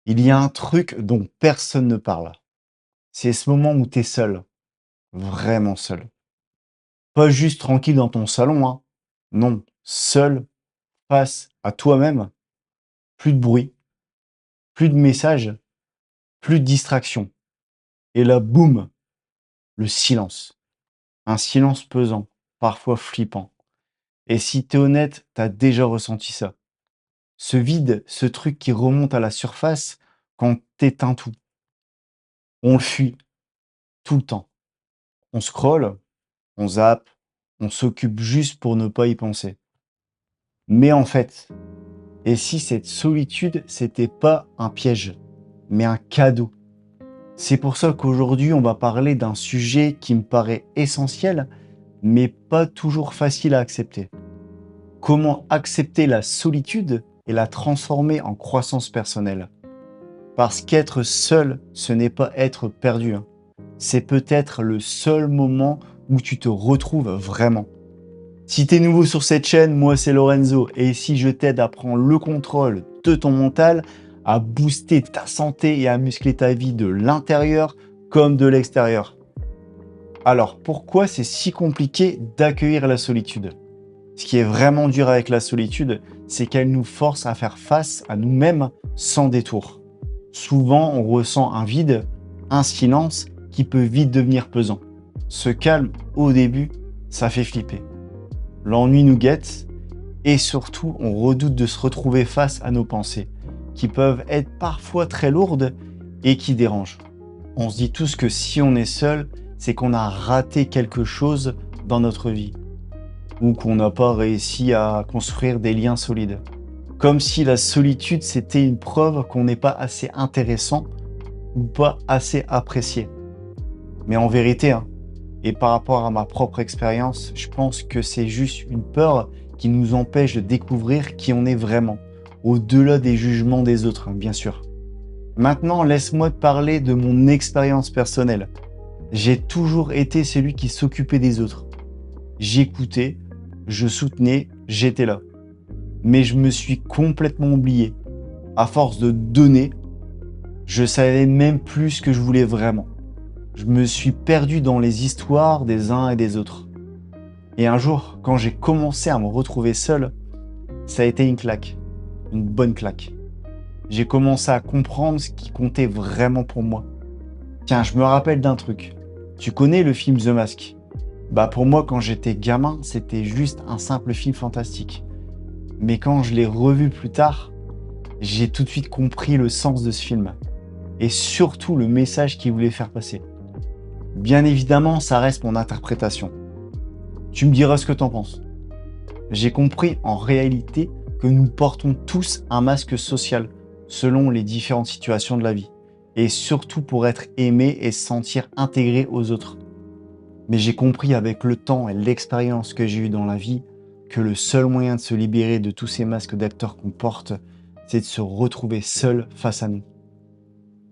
Il y a un truc dont personne ne parle. C'est ce moment où tu es seul, vraiment seul. Pas juste tranquille dans ton salon, hein. Non, seul face à toi-même. Plus de bruit, plus de messages, plus de distractions. Et là, boum, le silence. Un silence pesant, parfois flippant. Et si t'es honnête, t'as déjà ressenti ça. Ce vide, ce truc qui remonte à la surface quand t'éteins tout. On le fuit tout le temps. On scrolle, on zappe, on s'occupe juste pour ne pas y penser. Mais en fait, et si cette solitude, c'était pas un piège, mais un cadeau? C'est pour ça qu'aujourd'hui, on va parler d'un sujet qui me paraît essentiel, mais pas toujours facile à accepter. Comment accepter la solitude et la transformer en croissance personnelle? Parce qu'être seul, ce n'est pas être perdu, hein. C'est peut-être le seul moment où tu te retrouves vraiment. Si tu es nouveau sur cette chaîne, moi c'est Lorenzo et ici je t'aide à prendre le contrôle de ton mental, à booster ta santé et à muscler ta vie de l'intérieur comme de l'extérieur. Alors pourquoi c'est si compliqué d'accueillir la solitude? Ce qui est vraiment dur avec la solitude, c'est qu'elle nous force à faire face à nous-mêmes sans détour. Souvent on ressent un vide, un silence qui peut vite devenir pesant. Ce calme au début, ça fait flipper. L'ennui nous guette et surtout, on redoute de se retrouver face à nos pensées, qui peuvent être parfois très lourdes et qui dérangent. On se dit tous que si on est seul, c'est qu'on a raté quelque chose dans notre vie ou qu'on n'a pas réussi à construire des liens solides. Comme si la solitude, c'était une preuve qu'on n'est pas assez intéressant ou pas assez apprécié. Mais en vérité, hein, et par rapport à ma propre expérience, je pense que c'est juste une peur qui nous empêche de découvrir qui on est vraiment, au-delà des jugements des autres, hein, bien sûr. Maintenant, laisse-moi te parler de mon expérience personnelle. J'ai toujours été celui qui s'occupait des autres. J'écoutais, je soutenais, j'étais là. Mais je me suis complètement oublié. À force de donner, je savais même plus ce que je voulais vraiment. Je me suis perdu dans les histoires des uns et des autres. Et un jour, quand j'ai commencé à me retrouver seul, ça a été une claque, une bonne claque. J'ai commencé à comprendre ce qui comptait vraiment pour moi. Tiens, je me rappelle d'un truc. Tu connais le film The Mask? Bah pour moi, quand j'étais gamin, c'était juste un simple film fantastique. Mais quand je l'ai revu plus tard, j'ai tout de suite compris le sens de ce film. Et surtout le message qu'il voulait faire passer. Bien évidemment, ça reste mon interprétation. Tu me diras ce que t'en penses. J'ai compris en réalité que nous portons tous un masque social selon les différentes situations de la vie. Et surtout pour être aimé et se sentir intégré aux autres. Mais j'ai compris avec le temps et l'expérience que j'ai eue dans la vie que le seul moyen de se libérer de tous ces masques d'acteurs qu'on porte, c'est de se retrouver seul face à nous.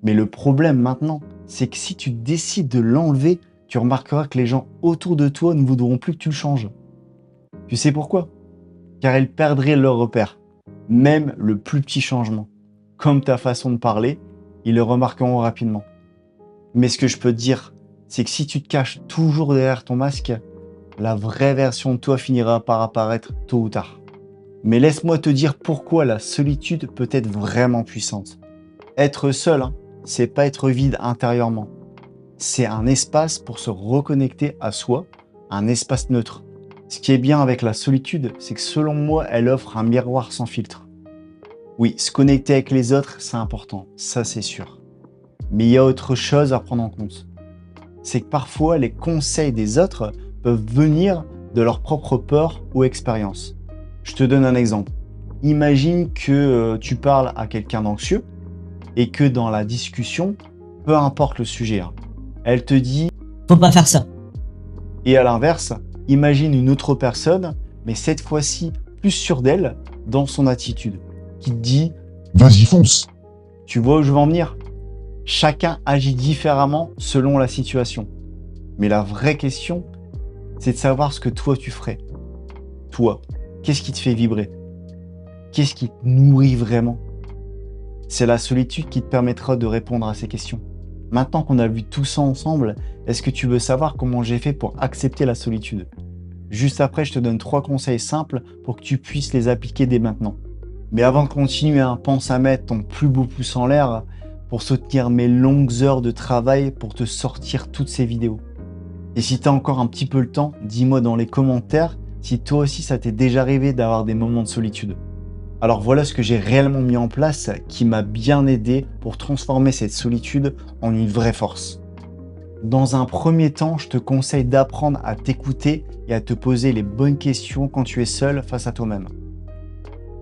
Mais le problème maintenant, c'est que si tu décides de l'enlever, tu remarqueras que les gens autour de toi ne voudront plus que tu le changes. Tu sais pourquoi? Car ils perdraient leur repère, même le plus petit changement. Comme ta façon de parler, ils le remarqueront rapidement. Mais ce que je peux te dire, c'est que si tu te caches toujours derrière ton masque, la vraie version de toi finira par apparaître tôt ou tard. Mais laisse-moi te dire pourquoi la solitude peut être vraiment puissante. Être seul, hein, c'est pas être vide intérieurement. C'est un espace pour se reconnecter à soi, un espace neutre. Ce qui est bien avec la solitude, c'est que selon moi, elle offre un miroir sans filtre. Oui, se connecter avec les autres, c'est important, ça c'est sûr. Mais il y a autre chose à prendre en compte. C'est que parfois, les conseils des autres peuvent venir de leur propre peur ou expérience. Je te donne un exemple. Imagine que tu parles à quelqu'un d'anxieux et que dans la discussion, peu importe le sujet, hein, elle te dit Faut pas faire ça. et à l'inverse, imagine une autre personne, mais cette fois-ci plus sûre d'elle dans son attitude, qui te dit Vas-y, fonce. tu vois où je veux en venir? Chacun agit différemment selon la situation. Mais la vraie question, c'est de savoir ce que toi tu ferais. Toi, qu'est-ce qui te fait vibrer? Qu'est-ce qui te nourrit vraiment? C'est la solitude qui te permettra de répondre à ces questions. Maintenant qu'on a vu tout ça ensemble, est-ce que tu veux savoir comment j'ai fait pour accepter la solitude? Juste après, je te donne 3 conseils simples pour que tu puisses les appliquer dès maintenant. Mais avant de continuer, pense à mettre ton plus beau pouce en l'air pour soutenir mes longues heures de travail pour te sortir toutes ces vidéos. Et si tu as encore un petit peu le temps, dis-moi dans les commentaires si toi aussi ça t'est déjà arrivé d'avoir des moments de solitude. Alors voilà ce que j'ai réellement mis en place qui m'a bien aidé pour transformer cette solitude en une vraie force. Dans un premier temps, je te conseille d'apprendre à t'écouter et à te poser les bonnes questions quand tu es seul face à toi-même.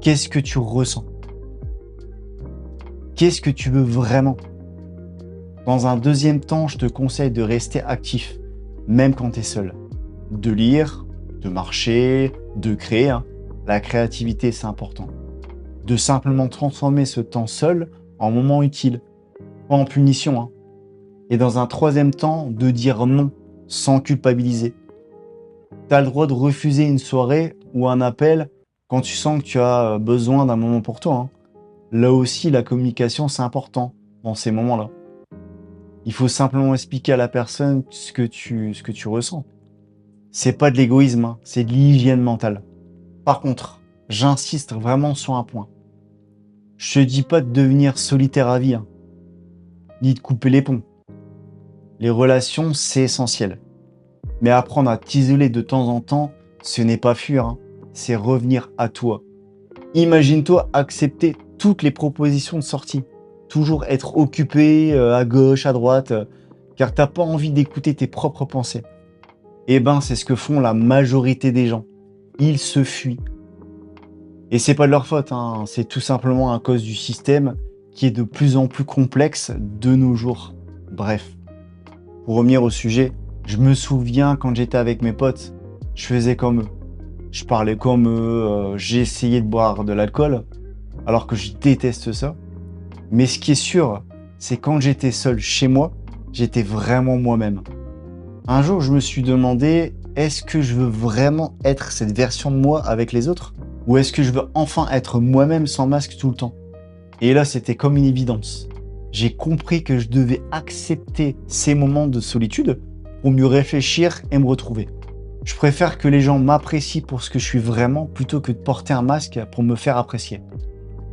Qu'est-ce que tu ressens? Qu'est-ce que tu veux vraiment? Dans un deuxième temps, je te conseille de rester actif, même quand tu es seul. De lire, de marcher, de créer. La créativité, c'est important. De simplement transformer ce temps seul en moment utile, pas en punition. Et dans un troisième temps, de dire non sans culpabiliser. Tu as le droit de refuser une soirée ou un appel quand tu sens que tu as besoin d'un moment pour toi. Là aussi, la communication, c'est important dans ces moments-là. Il faut simplement expliquer à la personne ce que tu ressens. C'est pas de l'égoïsme, c'est de l'hygiène mentale. Par contre, j'insiste vraiment sur un point. Je te dis pas de devenir solitaire à vie, ni de couper les ponts. Les relations, c'est essentiel. Mais apprendre à t'isoler de temps en temps, ce n'est pas fuir, c'est revenir à toi. Imagine-toi accepter toutes les propositions de sortie. Toujours être occupé à gauche, à droite, car t'as pas envie d'écouter tes propres pensées. Eh ben, c'est ce que font la majorité des gens. Ils se fuient. Et c'est pas de leur faute, c'est tout simplement à cause du système qui est de plus en plus complexe de nos jours. Bref, pour revenir au sujet, je me souviens quand j'étais avec mes potes, je faisais comme eux. Je parlais comme eux, j'ai essayé de boire de l'alcool, alors que je déteste ça. Mais ce qui est sûr, c'est quand j'étais seul chez moi, j'étais vraiment moi-même. Un jour, je me suis demandé, est-ce que je veux vraiment être cette version de moi avec les autres? Ou est-ce que je veux enfin être moi-même sans masque tout le temps? Et là, c'était comme une évidence. J'ai compris que je devais accepter ces moments de solitude pour mieux réfléchir et me retrouver. Je préfère que les gens m'apprécient pour ce que je suis vraiment plutôt que de porter un masque pour me faire apprécier.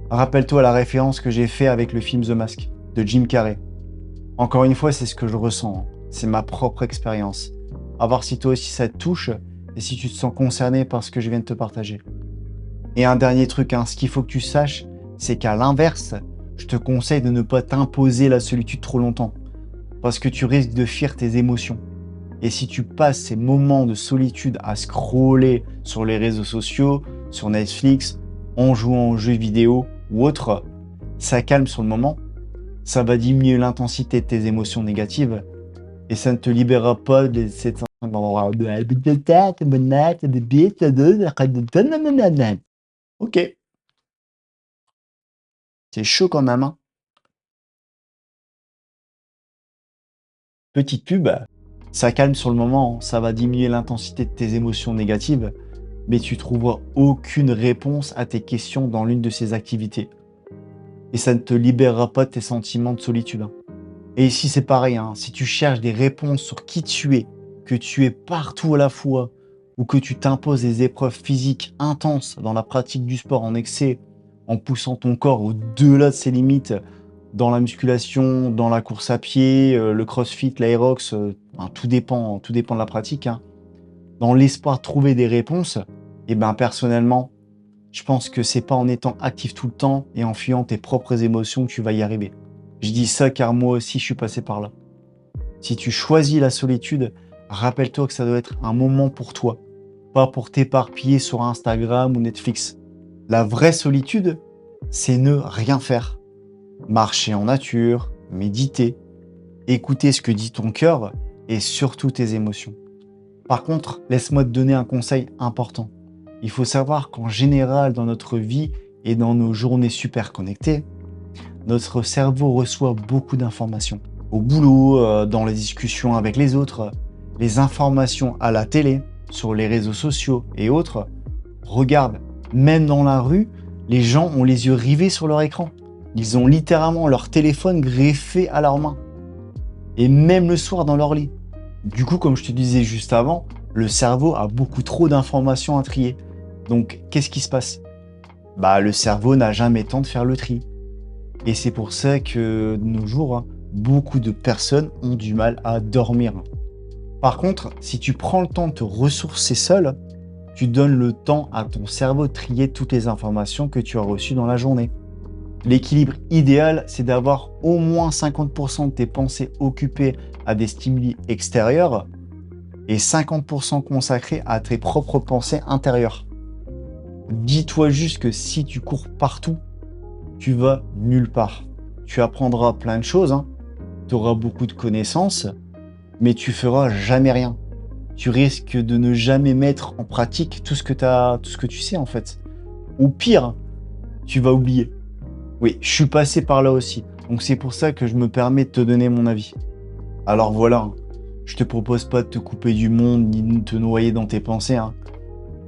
Rappelle-toi la référence que j'ai fait avec le film The Mask de Jim Carrey. Encore une fois, c'est ce que je ressens. C'est ma propre expérience. À voir si toi aussi ça te touche et si tu te sens concerné par ce que je viens de te partager. Et un dernier truc, ce qu'il faut que tu saches, c'est qu'à l'inverse, je te conseille de ne pas t'imposer la solitude trop longtemps. Parce que tu risques de fuir tes émotions. Et si tu passes ces moments de solitude à scroller sur les réseaux sociaux, sur Netflix, en jouant aux jeux vidéo ou autre, ça calme sur le moment, ça va diminuer l'intensité de tes émotions négatives et ça ne te libérera pas de cette... Ok, c'est chaud quand même. Petite pub, ça calme sur le moment, ça va diminuer l'intensité de tes émotions négatives, mais tu trouveras aucune réponse à tes questions dans l'une de ces activités. Et ça ne te libérera pas de tes sentiments de solitude. Et ici c'est pareil, si tu cherches des réponses sur qui tu es, que tu es partout à la fois, ou que tu t'imposes des épreuves physiques intenses dans la pratique du sport en excès, en poussant ton corps au-delà de ses limites, dans la musculation, dans la course à pied, le crossfit, l'aérox, tout dépend de la pratique. Dans l'espoir de trouver des réponses, et personnellement, je pense que c'est pas en étant actif tout le temps et en fuyant tes propres émotions que tu vas y arriver. Je dis ça car moi aussi je suis passé par là. Si tu choisis la solitude, rappelle-toi que ça doit être un moment pour toi, pas pour t'éparpiller sur Instagram ou Netflix. La vraie solitude, c'est ne rien faire. Marcher en nature, méditer, écouter ce que dit ton cœur et surtout tes émotions. Par contre, laisse-moi te donner un conseil important. Il faut savoir qu'en général, dans notre vie et dans nos journées super connectées, notre cerveau reçoit beaucoup d'informations. Au boulot, dans les discussions avec les autres, les informations à la télé, sur les réseaux sociaux et autres. Regarde, même dans la rue, les gens ont les yeux rivés sur leur écran. Ils ont littéralement leur téléphone greffé à leur main. Et même le soir dans leur lit. Du coup, comme je te disais juste avant, le cerveau a beaucoup trop d'informations à trier. Donc, qu'est-ce qui se passe? Bah, le cerveau n'a jamais le temps de faire le tri. Et c'est pour ça que de nos jours, hein, beaucoup de personnes ont du mal à dormir. Par contre, si tu prends le temps de te ressourcer seul, tu donnes le temps à ton cerveau de trier toutes les informations que tu as reçues dans la journée. L'équilibre idéal, c'est d'avoir au moins 50% de tes pensées occupées à des stimuli extérieurs et 50% consacrés à tes propres pensées intérieures. Dis-toi juste que si tu cours partout, tu vas nulle part. Tu apprendras plein de choses, hein, tu auras beaucoup de connaissances, mais tu feras jamais rien. Tu risques de ne jamais mettre en pratique tout ce que tu sais en fait. Ou pire, tu vas oublier. Oui, je suis passé par là aussi. Donc c'est pour ça que je me permets de te donner mon avis. Alors voilà, hein, je te propose pas de te couper du monde ni de te noyer dans tes pensées, hein,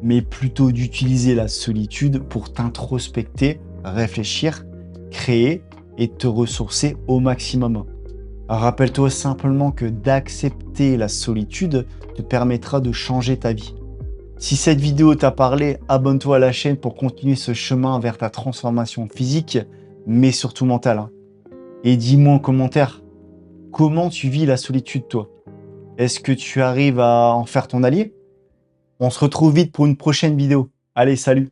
mais plutôt d'utiliser la solitude pour t'introspecter, réfléchir, créer et te ressourcer au maximum. Rappelle-toi simplement que d'accepter la solitude te permettra de changer ta vie. Si cette vidéo t'a parlé, abonne-toi à la chaîne pour continuer ce chemin vers ta transformation physique, mais surtout mentale, hein. Et dis-moi en commentaire, comment tu vis la solitude, toi? Est-ce que tu arrives à en faire ton allié? On se retrouve vite pour une prochaine vidéo. Allez, salut!